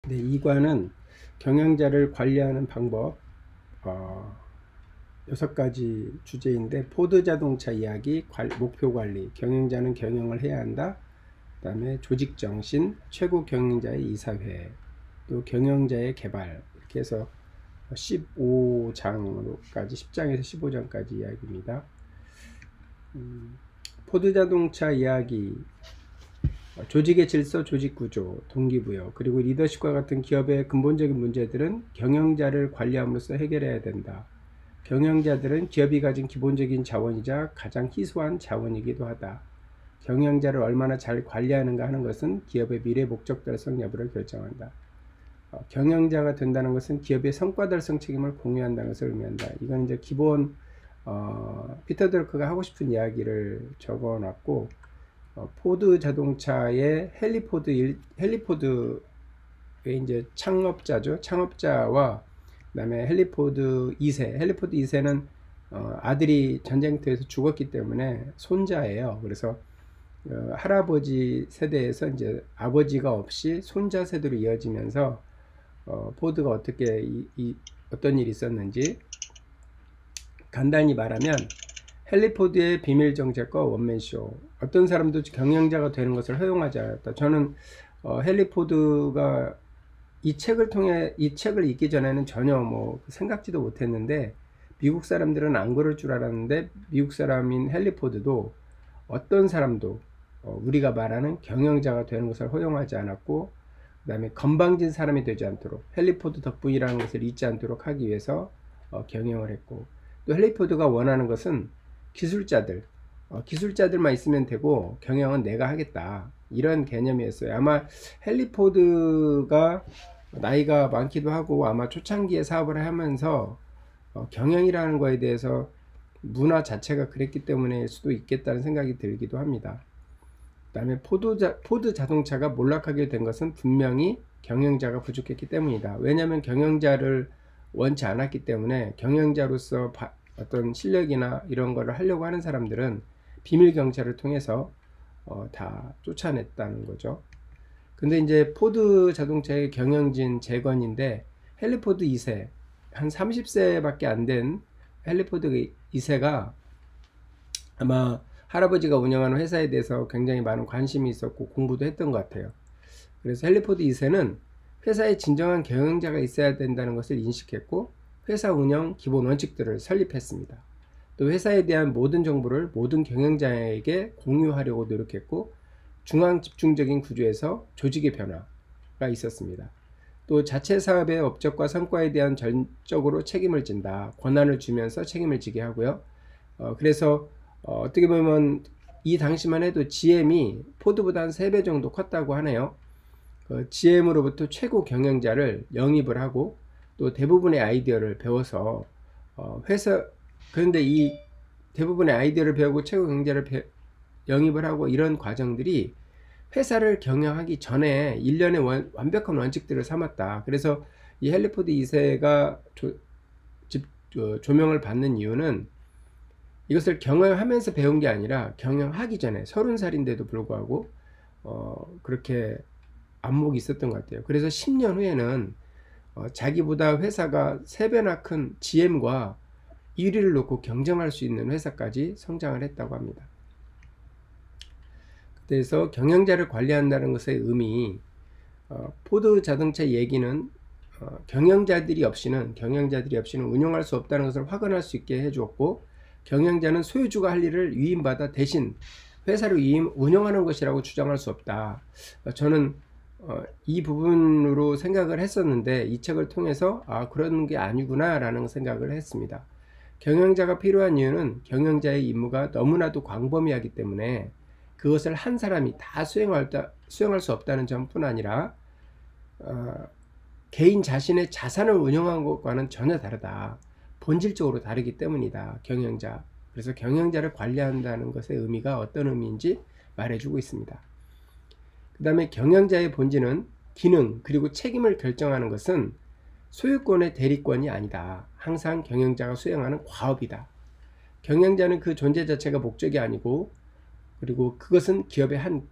네, 2과는 경영자를 관리하는 방법 6가지 주제인데, 포드 자동차 이야기, 목표 관리, 경영자는 경영을 해야 한다, 그 다음에 조직 정신, 최고 경영자의 이사회, 또 경영자의 개발, 이렇게 해서 15장까지 10장에서 15장까지 이야기입니다. 포드 자동차 이야기, 조직의 질서, 조직 구조, 동기부여, 그리고 리더십과 같은 기업의 근본적인 문제들은 경영자를 관리함으로써 해결해야 된다. 경영자들은 기업이 가진 기본적인 자원이자 가장 희소한 자원이기도 하다. 경영자를 얼마나 잘 관리하는가 하는 것은 기업의 미래 목적 달성 여부를 결정한다. 경영자가 된다는 것은 기업의 성과 달성 책임을 공유한다는 것을 의미한다. 이건 이제 기본 피터 드러크가 하고 싶은 이야기를 적어놨고, 포드 자동차의 헨리 포드의 이제 창업자죠. 창업자와 그다음에 헨리 포드 2세는 아들이 전쟁터에서 죽었기 때문에 손자예요. 그래서 할아버지 세대에서 이제 아버지가 없이 손자 세대로 이어지면서 포드가 어떻게 어떤 일이 있었는지 간단히 말하면, 헨리 포드의 비밀 정책과 원맨쇼. 어떤 사람도 경영자가 되는 것을 허용하지 않았다. 저는 헨리 포드가 이 책을 읽기 전에는 전혀 생각지도 못했는데, 미국 사람들은 안 그럴 줄 알았는데, 미국 사람인 헨리 포드도 어떤 사람도 우리가 말하는 경영자가 되는 것을 허용하지 않았고, 그 다음에 건방진 사람이 되지 않도록, 헨리 포드 덕분이라는 것을 잊지 않도록 하기 위해서 경영을 했고, 또 헨리 포드가 원하는 것은 기술자들만 있으면 되고 경영은 내가 하겠다, 이런 개념이었어요. 아마 헨리 포드가 나이가 많기도 하고 아마 초창기에 사업을 하면서 경영이라는 거에 대해서 문화 자체가 그랬기 때문일 수도 있겠다는 생각이 들기도 합니다. 그 다음에 포드 자동차가 몰락하게 된 것은 분명히 경영자가 부족했기 때문이다. 왜냐하면 경영자를 원치 않았기 때문에, 경영자로서 어떤 실력이나 이런 거를 하려고 하는 사람들은 비밀 경찰을 통해서 다 쫓아냈다는 거죠. 근데 이제 포드 자동차의 경영진 재건인데, 헨리 포드 2세, 한 30세밖에 안 된 헨리 포드 2세가 아마 할아버지가 운영하는 회사에 대해서 굉장히 많은 관심이 있었고 공부도 했던 것 같아요. 그래서 헨리 포드 2세는 회사에 진정한 경영자가 있어야 된다는 것을 인식했고, 회사 운영 기본 원칙들을 설립했습니다. 또 회사에 대한 모든 정보를 모든 경영자에게 공유하려고 노력했고, 중앙 집중적인 구조에서 조직의 변화가 있었습니다. 또 자체 사업의 업적과 성과에 대한 전적으로 책임을 진다. 권한을 주면서 책임을 지게 하고요. 그래서 어떻게 보면 이 당시만 해도 GM이 포드보다 한 3배 정도 컸다고 하네요. GM으로부터 최고 경영자를 영입을 하고, 또 대부분의 아이디어를 배워서 그런데 이 대부분의 아이디어를 배우고 최고 경영자를 영입을 하고, 이런 과정들이 회사를 경영하기 전에 일련의 완벽한 원칙들을 삼았다. 그래서 이 헨리 포드 2세가 조명을 받는 이유는, 이것을 경영하면서 배운 게 아니라 경영하기 전에 30살인데도 불구하고 그렇게 안목이 있었던 것 같아요. 그래서 10년 후에는 자기보다 회사가 3배나 큰 GM과 1위를 놓고 경쟁할 수 있는 회사까지 성장을 했다고 합니다. 그래서 경영자를 관리한다는 것의 의미, 포드 자동차 얘기는 경영자들이 없이는 운영할 수 없다는 것을 확언할 수 있게 해주었고, 경영자는 소유주가 할 일을 위임받아 대신 회사를 운영하는 것이라고 주장할 수 없다. 저는 이 부분으로 생각을 했었는데, 이 책을 통해서 그런 게 아니구나 라는 생각을 했습니다. 경영자가 필요한 이유는 경영자의 임무가 너무나도 광범위하기 때문에 그것을 한 사람이 다 수행할 수 없다는 점뿐 아니라 개인 자신의 자산을 운영하는 것과는 전혀 다르다. 본질적으로 다르기 때문이다. 경영자. 그래서 경영자를 관리한다는 것의 의미가 어떤 의미인지 말해주고 있습니다. 그 다음에 경영자의 본질은 기능 그리고 책임을 결정하는 것은 소유권의 대리권이 아니다. 항상 경영자가 수행하는 과업이다. 경영자는 그 존재 자체가 목적이 아니고, 그리고 그것은 기업의 한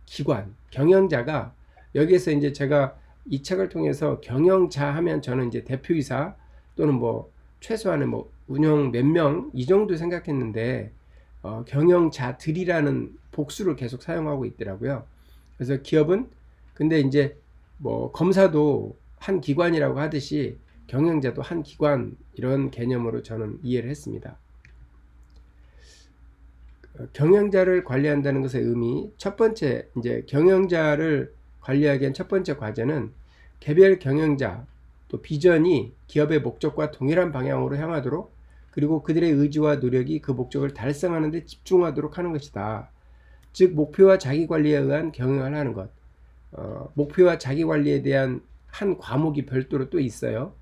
기관, 경영자가 여기에서 이제 제가 이 책을 통해서 경영자 하면 저는 이제 대표이사 또는 뭐 최소한의 뭐 운영 몇 명 이 정도 생각했는데 경영자들이라는 복수를 계속 사용하고 있더라고요. 그래서 기업은 근데 이제 뭐 검사도 한 기관이라고 하듯이 경영자도 한 기관 이런 개념으로 저는 이해를 했습니다. 경영자를 관리한다는 것의 의미 첫 번째 이제 경영자를 관리하기 위한 첫 번째 과제는 개별 경영자 또 비전이 기업의 목적과 동일한 방향으로 향하도록 그리고 그들의 의지와 노력이 그 목적을 달성하는 데 집중하도록 하는 것이다. 즉 목표와 자기관리에 의한 경영을 하는 것. 목표와 자기관리에 대한 한 과목이 별도로 또 있어요.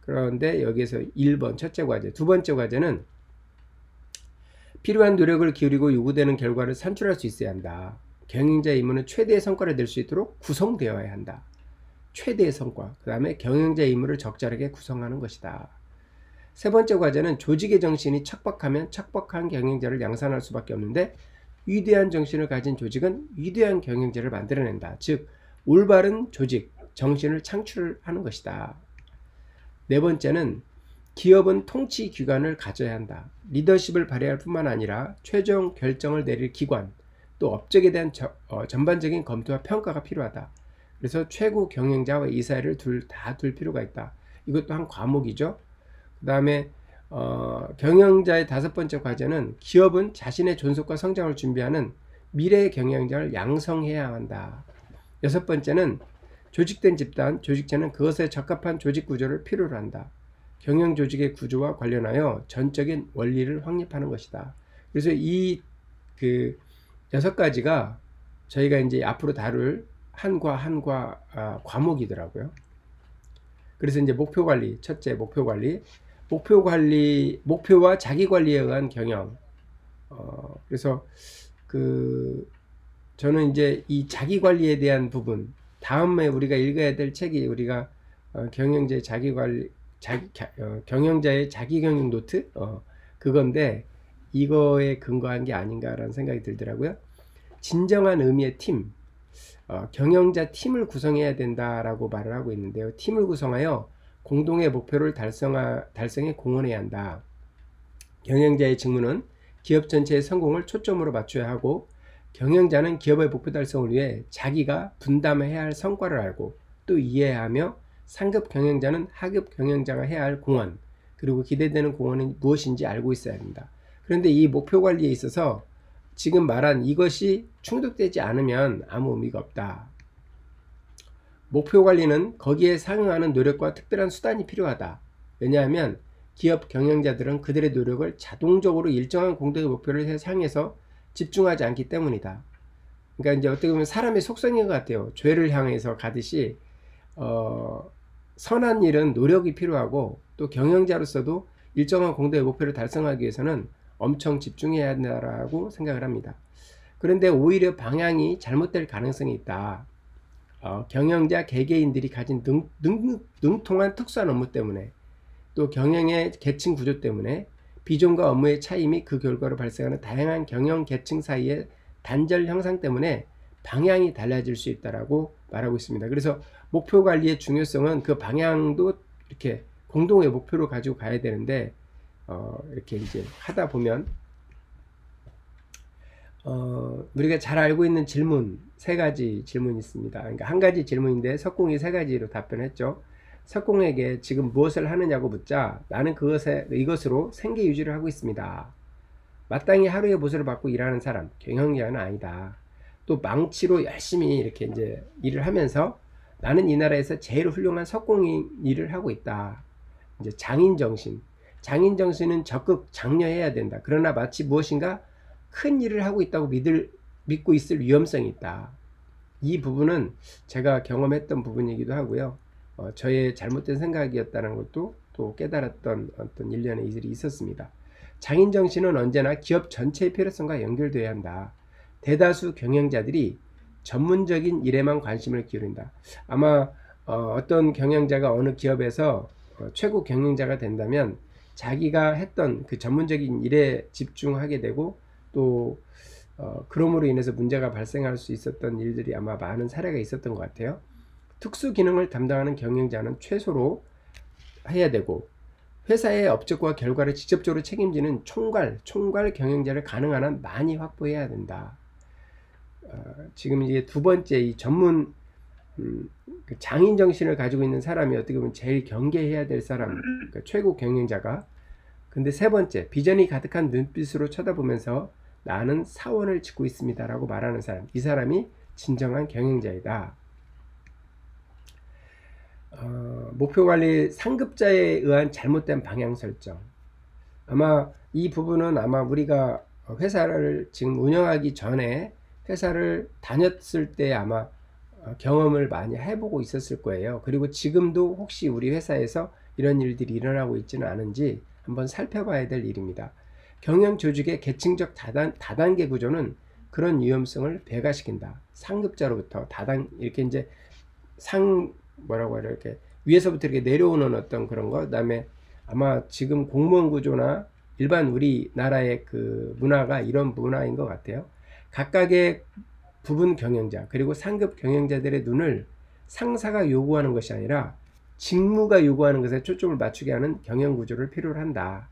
그런데 여기에서 1번 첫째 과제, 두 번째 과제는 필요한 노력을 기울이고 요구되는 결과를 산출할 수 있어야 한다. 경영자의 임무는 최대의 성과를 낼 수 있도록 구성되어야 한다. 최대의 성과, 그 다음에 경영자의 임무를 적절하게 구성하는 것이다. 세 번째 과제는 조직의 정신이 척박하면 척박한 경영자를 양산할 수밖에 없는데 위대한 정신을 가진 조직은 위대한 경영자를 만들어낸다. 즉 올바른 조직, 정신을 창출하는 것이다. 네 번째는 기업은 통치 기관을 가져야 한다. 리더십을 발휘할 뿐만 아니라 최종 결정을 내릴 기관, 또 업적에 대한 전반적인 검토와 평가가 필요하다. 그래서 최고 경영자와 이사회를 다 둘 필요가 있다. 이것도 한 과목이죠. 그 다음에 경영자의 다섯 번째 과제는 기업은 자신의 존속과 성장을 준비하는 미래의 경영자를 양성해야 한다. 여섯 번째는 조직된 집단, 조직체는 그것에 적합한 조직 구조를 필요로 한다. 경영 조직의 구조와 관련하여 전적인 원리를 확립하는 것이다. 그래서 이 여섯 가지가 저희가 이제 앞으로 다룰 한과 과목이더라고요. 그래서 이제 목표 관리, 첫째 목표 관리, 목표와 자기 관리에 의한 경영. 그래서 저는 이제 이 자기 관리에 대한 부분, 다음에 우리가 읽어야 될 책이 우리가 경영자의 자기 관리, 경영자의 자기 경영 노트, 그건데 이거에 근거한 게 아닌가라는 생각이 들더라고요. 진정한 의미의 팀, 경영자 팀을 구성해야 된다라고 말을 하고 있는데요. 팀을 구성하여 공동의 목표를 달성에 공헌해야 한다. 경영자의 직무는 기업 전체의 성공을 초점으로 맞춰야 하고 경영자는 기업의 목표 달성을 위해 자기가 분담해야 할 성과를 알고 또 이해하며 상급 경영자는 하급 경영자가 해야 할 공헌 그리고 기대되는 공헌이 무엇인지 알고 있어야 합니다. 그런데 이 목표 관리에 있어서 지금 말한 이것이 충족되지 않으면 아무 의미가 없다. 목표 관리는 거기에 상응하는 노력과 특별한 수단이 필요하다. 왜냐하면 기업 경영자들은 그들의 노력을 자동적으로 일정한 공동의 목표를 향해서 집중하지 않기 때문이다. 그러니까 이제 어떻게 보면 사람의 속성인 것 같아요. 죄를 향해서 가듯이 선한 일은 노력이 필요하고 또 경영자로서도 일정한 공동의 목표를 달성하기 위해서는 엄청 집중해야 한다라고 생각을 합니다. 그런데 오히려 방향이 잘못될 가능성이 있다. 경영자 개개인들이 가진 능통한 특수한 업무 때문에 또 경영의 계층 구조 때문에 비전과 업무의 차이 및 그 결과로 발생하는 다양한 경영 계층 사이의 단절 형상 때문에 방향이 달라질 수 있다라고 말하고 있습니다. 그래서 목표 관리의 중요성은 그 방향도 이렇게 공동의 목표로 가지고 가야 되는데 이렇게 이제 하다 보면 우리가 잘 알고 있는 질문 세 가지 질문이 있습니다. 그러니까 한 가지 질문인데 석공이 세 가지로 답변했죠. 석공에게 지금 무엇을 하느냐고 묻자 나는 이것으로 생계 유지를 하고 있습니다. 마땅히 하루의 보수를 받고 일하는 사람, 경영자는 아니다. 또 망치로 열심히 이렇게 이제 일을 하면서 나는 이 나라에서 제일 훌륭한 석공인 일을 하고 있다. 이제 장인 정신은 적극 장려해야 된다. 그러나 마치 무엇인가 큰 일을 하고 있다고 믿고 있을 위험성이 있다. 이 부분은 제가 경험했던 부분이기도 하고요. 저의 잘못된 생각이었다는 것도 또 깨달았던 어떤 일련의 일이 있었습니다. 장인정신은 언제나 기업 전체의 필요성과 연결되어야 한다. 대다수 경영자들이 전문적인 일에만 관심을 기울인다. 아마 어떤 경영자가 어느 기업에서 최고 경영자가 된다면 자기가 했던 그 전문적인 일에 집중하게 되고 또 그럼으로 인해서 문제가 발생할 수 있었던 일들이 아마 많은 사례가 있었던 것 같아요. 특수 기능을 담당하는 경영자는 최소로 해야 되고, 회사의 업적과 결과를 직접적으로 책임지는 총괄 경영자를 가능한 한 많이 확보해야 된다. 지금 이제 두 번째 이 전문 그 장인 정신을 가지고 있는 사람이 어떻게 보면 제일 경계해야 될 사람, 그러니까 최고 경영자가. 근데 세 번째, 비전이 가득한 눈빛으로 쳐다보면서 나는 사원을 짓고 있습니다 라고 말하는 사람, 이 사람이 진정한 경영자이다. 목표관리 상급자에 의한 잘못된 방향 설정. 아마 이 부분은 아마 우리가 회사를 지금 운영하기 전에 회사를 다녔을 때 아마 경험을 많이 해보고 있었을 거예요. 그리고 지금도 혹시 우리 회사에서 이런 일들이 일어나고 있지는 않은지 한번 살펴봐야 될 일입니다. 경영 조직의 계층적 다단계 구조는 그런 위험성을 배가시킨다. 상급자로부터 이렇게 이제 뭐라고 하죠? 이렇게 위에서부터 이렇게 내려오는 어떤 그런 거, 그다음에 아마 지금 공무원 구조나 일반 우리나라의 그 문화가 이런 문화인 것 같아요. 각각의 부분 경영자 그리고 상급 경영자들의 눈을 상사가 요구하는 것이 아니라 직무가 요구하는 것에 초점을 맞추게 하는 경영 구조를 필요로 한다.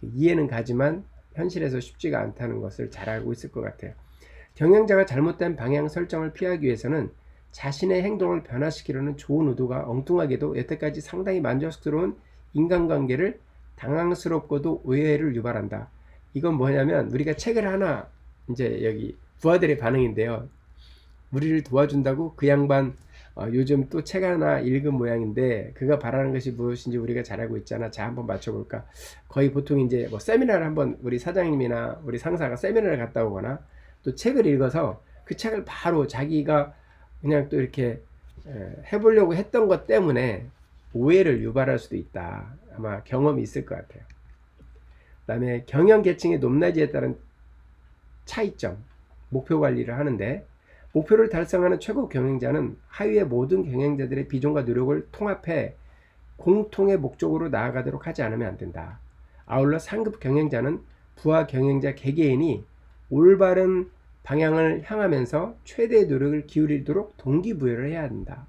이해는 가지만 현실에서 쉽지가 않다는 것을 잘 알고 있을 것 같아요. 경영자가 잘못된 방향 설정을 피하기 위해서는 자신의 행동을 변화시키려는 좋은 의도가 엉뚱하게도 여태까지 상당히 만족스러운 인간관계를 당황스럽고도 오해를 유발한다. 이건 뭐냐면 우리가 책을 하나, 이제 여기 부하들의 반응인데요. 우리를 도와준다고 그 양반 요즘 또 책 하나 읽은 모양인데 그가 바라는 것이 무엇인지 우리가 잘 알고 있잖아. 자, 한번 맞춰볼까. 거의 보통 이제 뭐 세미나를 한번 우리 사장님이나 우리 상사가 세미나를 갔다 오거나 또 책을 읽어서 그 책을 바로 자기가 그냥 또 이렇게 해보려고 했던 것 때문에 오해를 유발할 수도 있다. 아마 경험이 있을 것 같아요. 그 다음에 경영 계층의 높낮이에 따른 차이점, 목표 관리를 하는데, 목표를 달성하는 최고 경영자는 하위의 모든 경영자들의 비전과 노력을 통합해 공통의 목적으로 나아가도록 하지 않으면 안 된다. 아울러 상급 경영자는 부하 경영자 개개인이 올바른 방향을 향하면서 최대의 노력을 기울이도록 동기부여를 해야 한다.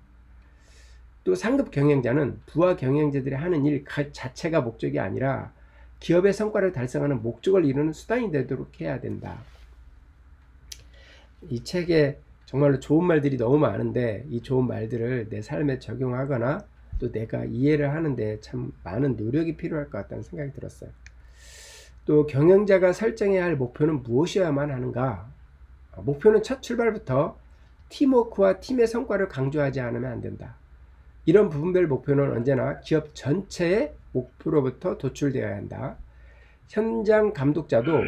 또 상급 경영자는 부하 경영자들이 하는 일 자체가 목적이 아니라 기업의 성과를 달성하는 목적을 이루는 수단이 되도록 해야 된다. 이 책에 정말로 좋은 말들이 너무 많은데 이 좋은 말들을 내 삶에 적용하거나 또 내가 이해를 하는데 참 많은 노력이 필요할 것 같다는 생각이 들었어요. 또 경영자가 설정해야 할 목표는 무엇이어야만 하는가? 목표는 첫 출발부터 팀워크와 팀의 성과를 강조하지 않으면 안 된다. 이런 부분별 목표는 언제나 기업 전체의 목표로부터 도출되어야 한다. 현장 감독자도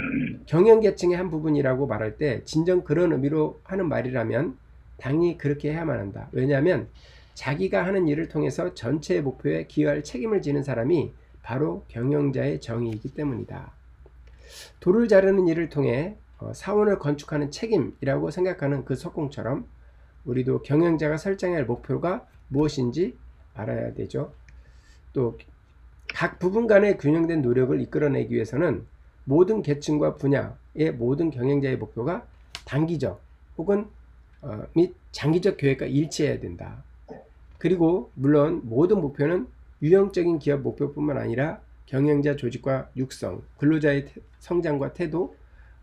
경영계층의 한 부분이라고 말할 때 진정 그런 의미로 하는 말이라면 당연히 그렇게 해야만 한다. 왜냐하면 자기가 하는 일을 통해서 전체의 목표에 기여할 책임을 지는 사람이 바로 경영자의 정의이기 때문이다. 돌을 자르는 일을 통해 사원을 건축하는 책임이라고 생각하는 그 석공처럼 우리도 경영자가 설정해야 할 목표가 무엇인지 알아야 되죠. 또 각 부분 간의 균형된 노력을 이끌어내기 위해서는 모든 계층과 분야의 모든 경영자의 목표가 단기적 혹은 및 장기적 계획과 일치해야 된다. 그리고 물론 모든 목표는 유형적인 기업 목표뿐만 아니라 경영자 조직과 육성, 근로자의 성장과 태도,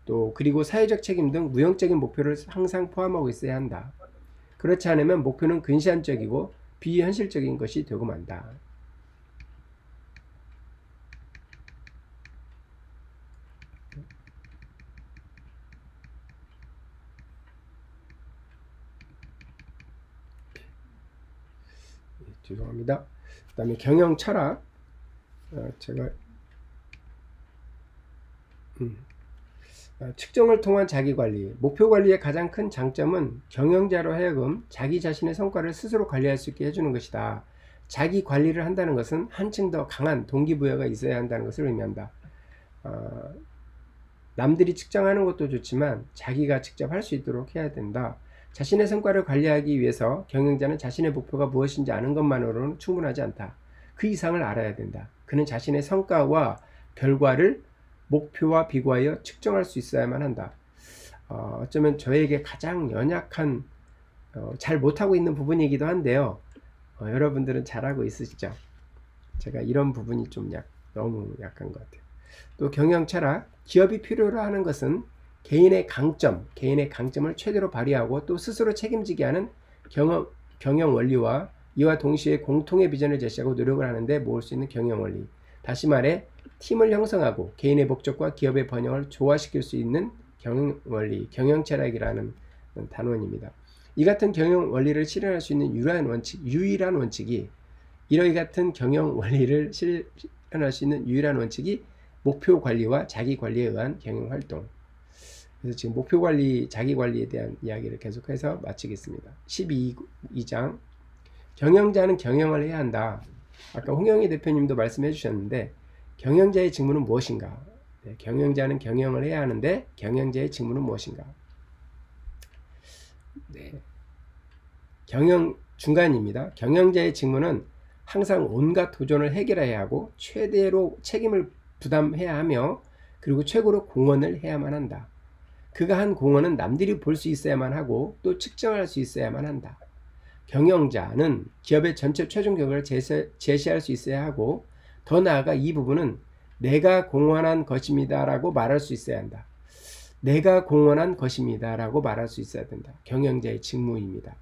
또 그리고 사회적 책임 등 무형적인 목표를 항상 포함하고 있어야 한다. 그렇지 않으면 목표는 근시안적이고 비현실적인 것이 되고 만다. 죄송합니다. 그 다음에 경영 철학. 제가 측정을 통한 자기관리. 목표 관리의 가장 큰 장점은 경영자로 하여금 자기 자신의 성과를 스스로 관리할 수 있게 해주는 것이다. 자기 관리를 한다는 것은 한층 더 강한 동기부여가 있어야 한다는 것을 의미한다. 남들이 측정하는 것도 좋지만 자기가 직접 할 수 있도록 해야 된다. 자신의 성과를 관리하기 위해서 경영자는 자신의 목표가 무엇인지 아는 것만으로는 충분하지 않다. 그 이상을 알아야 된다. 그는 자신의 성과와 결과를 목표와 비교하여 측정할 수 있어야만 한다. 어쩌면 저에게 가장 연약한 잘 못하고 있는 부분이기도 한데요. 여러분들은 잘하고 있으시죠? 제가 이런 부분이 좀 너무 약한 것 같아요. 또 경영 철학, 기업이 필요로 하는 것은 개인의 강점을 최대로 발휘하고 또 스스로 책임지게 하는 경영 원리와 이와 동시에 공통의 비전을 제시하고 노력을 하는데 모을 수 있는 경영 원리. 다시 말해 팀을 형성하고 개인의 목적과 기업의 번영을 조화시킬 수 있는 경영 원리, 경영 철학이라는 단원입니다. 이 같은 경영 원리를 실현할 수 있는 유일한 원칙이 이러이 같은 경영 원리를 실현할 수 있는 유일한 원칙이 목표 관리와 자기 관리에 의한 경영 활동. 그래서 지금 목표 관리, 자기 관리에 대한 이야기를 계속해서 마치겠습니다. 12장 경영자는 경영을 해야 한다. 아까 홍영희 대표님도 말씀해 주셨는데 경영자의 직무는 무엇인가? 네, 경영자는 경영을 해야 하는데 경영자의 직무는 무엇인가? 네. 경영 중간입니다. 경영자의 직무는 항상 온갖 도전을 해결해야 하고 최대로 책임을 부담해야 하며 그리고 최고로 공헌을 해야만 한다. 그가 한 공헌은 남들이 볼 수 있어야만 하고 또 측정할 수 있어야만 한다. 경영자는 기업의 전체 최종 결과를 제시할 수 있어야 하고 더 나아가 이 부분은 내가 공헌한 것입니다 라고 말할 수 있어야 한다. 내가 공헌한 것입니다 라고 말할 수 있어야 된다. 경영자의 직무입니다.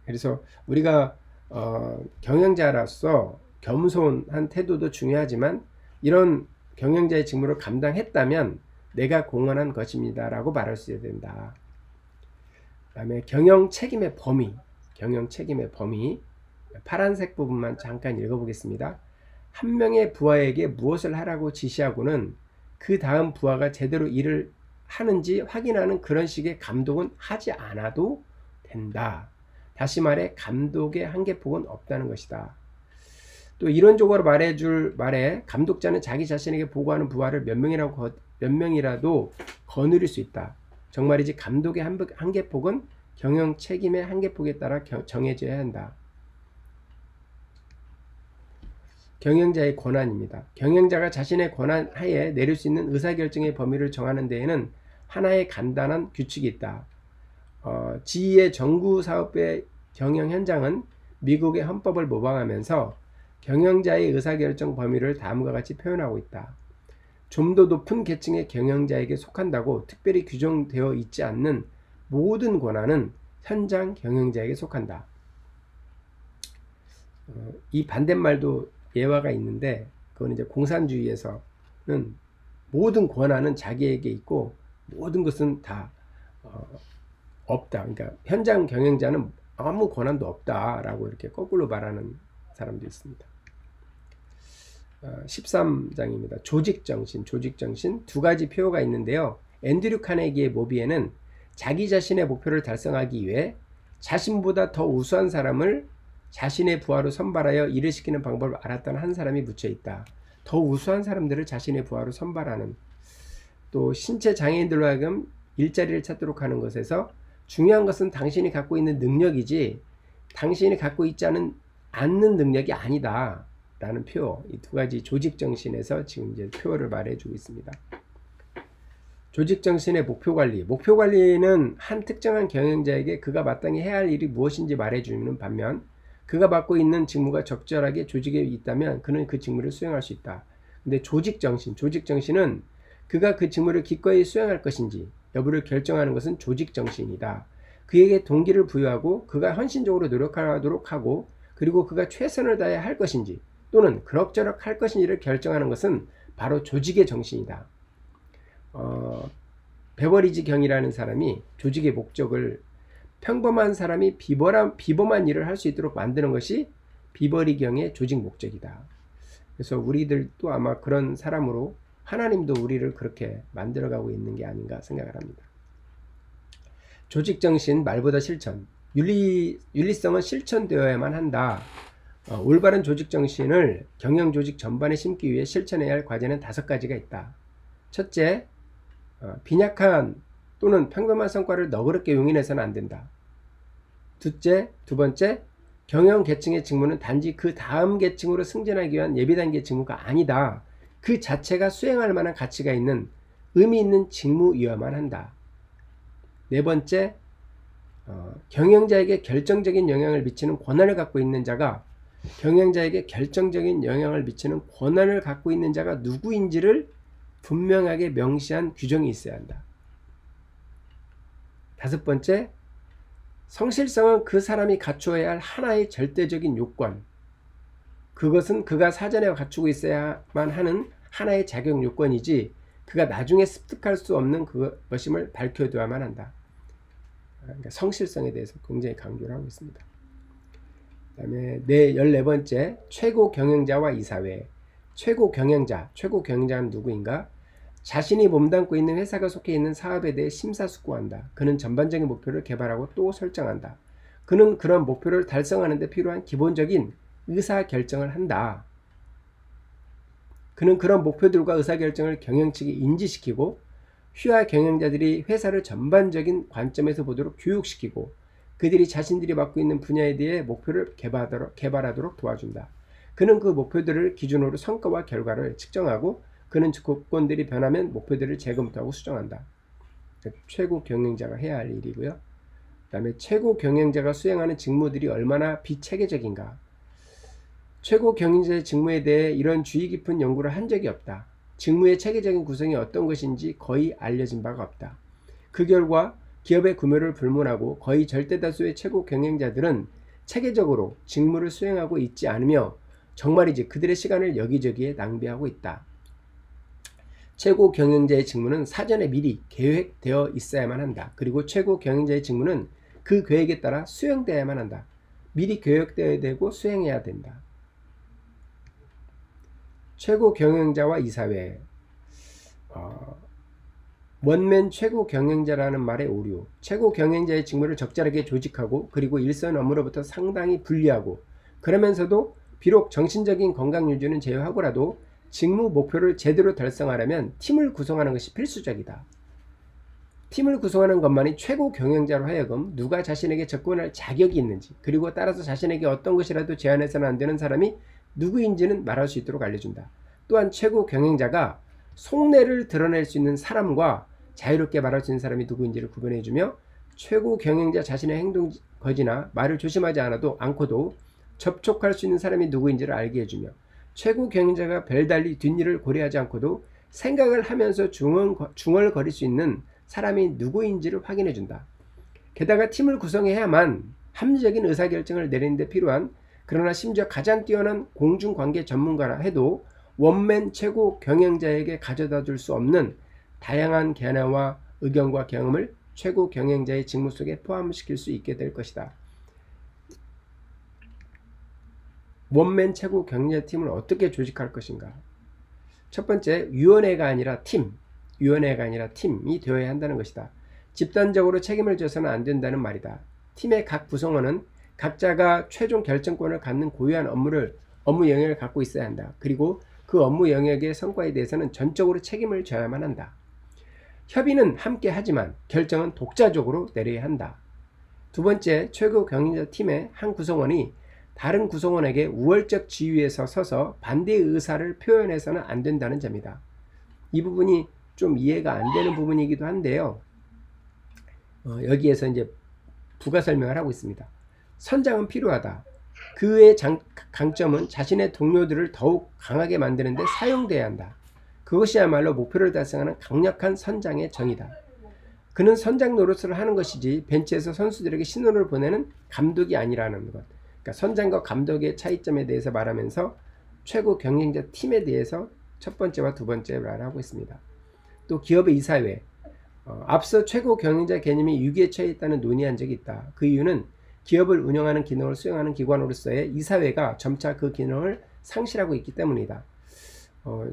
그래서 우리가 경영자로서 겸손한 태도도 중요하지만 이런 경영자의 직무를 감당했다면 내가 공헌한 것입니다 라고 말할 수 있어야 된다. 그 다음에 경영 책임의 범위 파란색 부분만 잠깐 읽어보겠습니다. 한 명의 부하에게 무엇을 하라고 지시하고는 그 다음 부하가 제대로 일을 하는지 확인하는 그런 식의 감독은 하지 않아도 된다. 다시 말해 감독의 한계폭은 없다는 것이다. 또 이론적으로 말해 감독자는 자기 자신에게 보고하는 부하를 몇 명이라도 거느릴 수 있다. 정말이지 감독의 한계폭은 경영 책임의 한계폭에 따라 정해져야 한다. 경영자의 권한입니다. 경영자가 자신의 권한 하에 내릴 수 있는 의사결정의 범위를 정하는 데에는 하나의 간단한 규칙이 있다. 지휘의 정구사업의 경영 현장은 미국의 헌법을 모방하면서 경영자의 의사결정 범위를 다음과 같이 표현하고 있다. 좀 더 높은 계층의 경영자에게 속한다고 특별히 규정되어 있지 않는 모든 권한은 현장 경영자에게 속한다. 이 반대말도 예화가 있는데 그건 이제 공산주의에서는 모든 권한은 자기에게 있고 모든 것은 다 없다. 그러니까 현장 경영자는 아무 권한도 없다라고 이렇게 거꾸로 말하는 사람도 있습니다. 13장입니다. 조직정신 두 가지 표어가 있는데요. 앤드류 카네기의 모비에는 자기 자신의 목표를 달성하기 위해 자신보다 더 우수한 사람을 자신의 부하로 선발하여 일을 시키는 방법을 알았던 한 사람이 묻혀 있다. 더 우수한 사람들을 자신의 부하로 선발하는. 또 신체 장애인들로 하여금 일자리를 찾도록 하는 것에서 중요한 것은 당신이 갖고 있는 능력이지 당신이 갖고 있지 않는 능력이 아니다 라는 표어, 이 두 가지 조직정신에서 지금 이제 표어를 말해주고 있습니다. 조직정신의 목표관리는 한 특정한 경영자에게 그가 마땅히 해야 할 일이 무엇인지 말해주는 반면 그가 맡고 있는 직무가 적절하게 조직에 있다면 그는 그 직무를 수행할 수 있다. 근데 조직정신은 그가 그 직무를 기꺼이 수행할 것인지 여부를 결정하는 것은 조직정신이다. 그에게 동기를 부여하고 그가 헌신적으로 노력하도록 하고 그리고 그가 최선을 다해 할 것인지 또는 그럭저럭 할 것인지를 결정하는 것은 바로 조직의 정신이다. 베버리지 경이라는 사람이 조직의 목적을 평범한 사람이 비범한 일을 할 수 있도록 만드는 것이 비버리 경의 조직 목적이다. 그래서 우리들도 아마 그런 사람으로 하나님도 우리를 그렇게 만들어가고 있는 게 아닌가 생각을 합니다. 조직정신 말보다 실천. 윤리성은 실천되어야만 한다. 올바른 조직정신을 경영조직 전반에 심기 위해 실천해야 할 과제는 5가지가 있다. 첫째, 빈약한 또는 평범한 성과를 너그럽게 용인해서는 안 된다. 두 번째, 경영 계층의 직무는 단지 그 다음 계층으로 승진하기 위한 예비 단계 직무가 아니다. 그 자체가 수행할 만한 가치가 있는 의미 있는 직무이어야만 한다. 네 번째, 경영자에게 결정적인 영향을 미치는 권한을 갖고 있는 자가 경영자에게 결정적인 영향을 미치는 권한을 갖고 있는 자가 누구인지를 분명하게 명시한 규정이 있어야 한다. 다섯 번째, 성실성은 그 사람이 갖추어야 할 하나의 절대적인 요건. 그것은 그가 사전에 갖추고 있어야만 하는 하나의 자격 요건이지 그가 나중에 습득할 수 없는 그것임을 밝혀두어야만 한다. 그러니까 성실성에 대해서 굉장히 강조를 하고 있습니다. 그 다음에 14번째, 최고 경영자와 이사회. 최고 경영자는 누구인가? 자신이 몸담고 있는 회사가 속해 있는 사업에 대해 심사숙고한다. 그는 전반적인 목표를 개발하고 또 설정한다. 그는 그런 목표를 달성하는 데 필요한 기본적인 의사결정을 한다. 그는 그런 목표들과 의사결정을 경영 측에 인지시키고 휘하 경영자들이 회사를 전반적인 관점에서 보도록 교육시키고 그들이 자신들이 맡고 있는 분야에 대해 목표를 개발하도록 도와준다. 그는 그 목표들을 기준으로 성과와 결과를 측정하고 그는 조건들이 변하면 목표들을 재검토하고 수정한다. 최고 경영자가 해야 할 일이고요. 그 다음에 최고 경영자가 수행하는 직무들이 얼마나 비체계적인가. 최고 경영자의 직무에 대해 이런 주의 깊은 연구를 한 적이 없다. 직무의 체계적인 구성이 어떤 것인지 거의 알려진 바가 없다. 그 결과 기업의 구조를 불문하고 거의 절대다수의 최고 경영자들은 체계적으로 직무를 수행하고 있지 않으며 정말이지 그들의 시간을 여기저기에 낭비하고 있다. 최고 경영자의 직무는 사전에 미리 계획되어 있어야만 한다. 그리고 최고 경영자의 직무는 그 계획에 따라 수행되어야만 한다. 미리 계획되어야 되고 수행해야 된다. 최고 경영자와 이사회. 원맨 최고 경영자라는 말의 오류. 최고 경영자의 직무를 적절하게 조직하고 그리고 일선 업무로부터 상당히 분리하고 그러면서도 비록 정신적인 건강 유지는 제외하고라도 직무 목표를 제대로 달성하려면 팀을 구성하는 것이 필수적이다. 팀을 구성하는 것만이 최고 경영자로 하여금 누가 자신에게 접근할 자격이 있는지 그리고 따라서 자신에게 어떤 것이라도 제안해서는 안 되는 사람이 누구인지는 말할 수 있도록 알려준다. 또한 최고 경영자가 속내를 드러낼 수 있는 사람과 자유롭게 말할 수 있는 사람이 누구인지를 구분해주며 최고 경영자 자신의 행동 거지나 말을 조심하지 않고도 접촉할 수 있는 사람이 누구인지를 알게 해주며 최고 경영자가 별달리 뒷일을 고려하지 않고도 생각을 하면서 중얼거릴 수 있는 사람이 누구인지를 확인해준다. 게다가 팀을 구성해야만 합리적인 의사결정을 내리는 데 필요한 그러나 심지어 가장 뛰어난 공중관계 전문가라 해도 원맨 최고 경영자에게 가져다 줄 수 없는 다양한 견해와 의견과 경험을 최고 경영자의 직무 속에 포함시킬 수 있게 될 것이다. 원맨 최고 경영자 팀을 어떻게 조직할 것인가? 첫 번째, 위원회가 아니라 팀이 되어야 한다는 것이다. 집단적으로 책임을 져서는 안 된다는 말이다. 팀의 각 구성원은 각자가 최종 결정권을 갖는 고유한 업무 영역을 갖고 있어야 한다. 그리고 그 업무 영역의 성과에 대해서는 전적으로 책임을 져야만 한다. 협의는 함께 하지만 결정은 독자적으로 내려야 한다. 두 번째, 최고 경영자 팀의 한 구성원이 다른 구성원에게 우월적 지위에 서서 반대의 의사를 표현해서는 안 된다는 점이다. 이 부분이 좀 이해가 안 되는 부분이기도 한데요. 여기에서 이제 부가 설명을 하고 있습니다. 선장은 필요하다. 그의 강점은 자신의 동료들을 더욱 강하게 만드는 데 사용돼야 한다. 그것이야말로 목표를 달성하는 강력한 선장의 정의다. 그는 선장 노릇을 하는 것이지 벤치에서 선수들에게 신호를 보내는 감독이 아니라는 것. 그러니까 선장과 감독의 차이점에 대해서 말하면서 최고 경영자 팀에 대해서 첫 번째와 두 번째 말하고 있습니다. 또 기업의 이사회. 앞서 최고 경영자 개념이 위기에 처해 있다는 논의한 적이 있다. 그 이유는 기업을 운영하는 기능을 수행하는 기관으로서의 이사회가 점차 그 기능을 상실하고 있기 때문이다.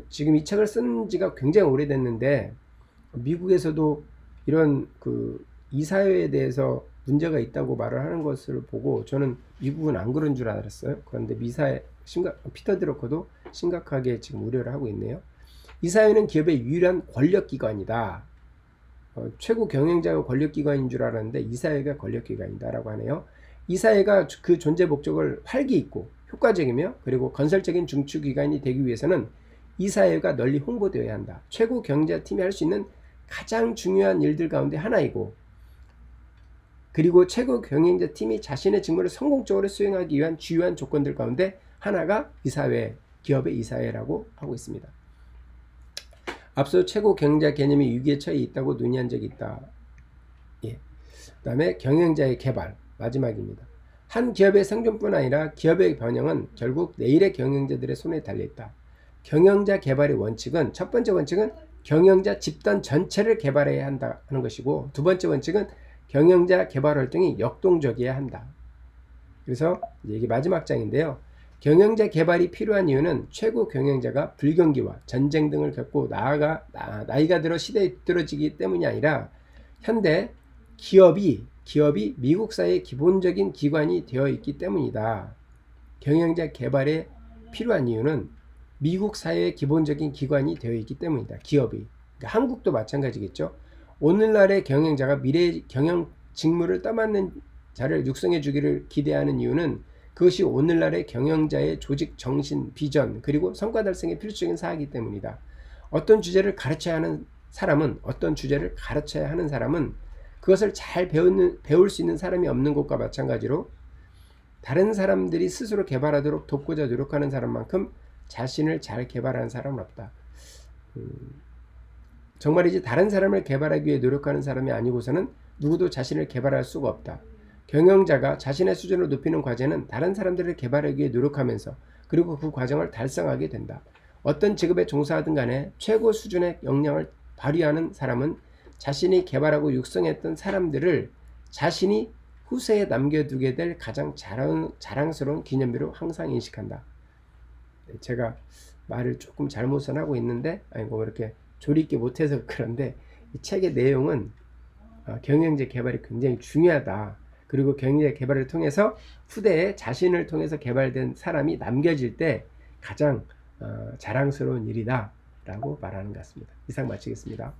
지금 이 책을 쓴 지가 굉장히 오래됐는데 미국에서도 이런 그 이사회에 대해서 문제가 있다고 말을 하는 것을 보고 저는 미국은 안 그런 줄 알았어요. 그런데 피터 드러커도 심각하게 지금 우려를 하고 있네요. 이사회는 기업의 유일한 권력기관이다. 최고 경영자가 권력기관인 줄 알았는데 이사회가 권력기관이다 라고 하네요. 이사회가 그 존재 목적을 활기 있고 효과적이며 그리고 건설적인 중추기관이 되기 위해서는 이사회가 널리 홍보되어야 한다. 최고 경영자 팀이 할 수 있는 가장 중요한 일들 가운데 하나이고 그리고 최고 경영자 팀이 자신의 직무를 성공적으로 수행하기 위한 주요한 조건들 가운데 하나가 이사회, 기업의 이사회라고 하고 있습니다. 앞서 최고 경영자 개념이 위기에 처해 있다고 논의한 적이 있다. 예. 그 다음에 경영자의 개발, 마지막입니다. 한 기업의 생존뿐 아니라 기업의 번영은 결국 내일의 경영자들의 손에 달려있다. 경영자 개발의 원칙은, 첫 번째 원칙은 경영자 집단 전체를 개발해야 한다 하는 것이고, 두 번째 원칙은 경영자 개발 활동이 역동적이어야 한다. 그래서 이게 마지막 장인데요. 경영자 개발이 필요한 이유는 최고 경영자가 불경기와 전쟁 등을 겪고 나이가 들어 시대에 뒤떨어지기 때문이 아니라 현대 기업이 미국 사회의 기본적인 기관이 되어 있기 때문이다. 경영자 개발에 필요한 이유는 미국 사회의 기본적인 기관이 되어 있기 때문이다. 기업이. 그러니까 한국도 마찬가지겠죠. 오늘날의 경영자가 미래의 경영 직무를 떠맡는 자를 육성해 주기를 기대하는 이유는 그것이 오늘날의 경영자의 조직 정신, 비전, 그리고 성과 달성에 필수적인 사항이기 때문이다. 어떤 주제를 가르쳐야 하는 사람은 그것을 잘 배울 수 있는 사람이 없는 것과 마찬가지로 다른 사람들이 스스로 개발하도록 돕고자 노력하는 사람만큼 자신을 잘 개발하는 사람은 없다. 정말이지 다른 사람을 개발하기 위해 노력하는 사람이 아니고서는 누구도 자신을 개발할 수가 없다. 경영자가 자신의 수준을 높이는 과제는 다른 사람들을 개발하기 위해 노력하면서 그리고 그 과정을 달성하게 된다. 어떤 직업에 종사하든 간에 최고 수준의 역량을 발휘하는 사람은 자신이 개발하고 육성했던 사람들을 자신이 후세에 남겨두게 될 가장 자랑스러운 기념비로 항상 인식한다. 제가 말을 조금 잘못은 하고 있는데 뭐 이렇게 조리 있게 못해서 그런데 이 책의 내용은 경영자 개발이 굉장히 중요하다. 그리고 경영자 개발을 통해서 후대에 자신을 통해서 개발된 사람이 남겨질 때 가장 자랑스러운 일이다 라고 말하는 것 같습니다. 이상 마치겠습니다.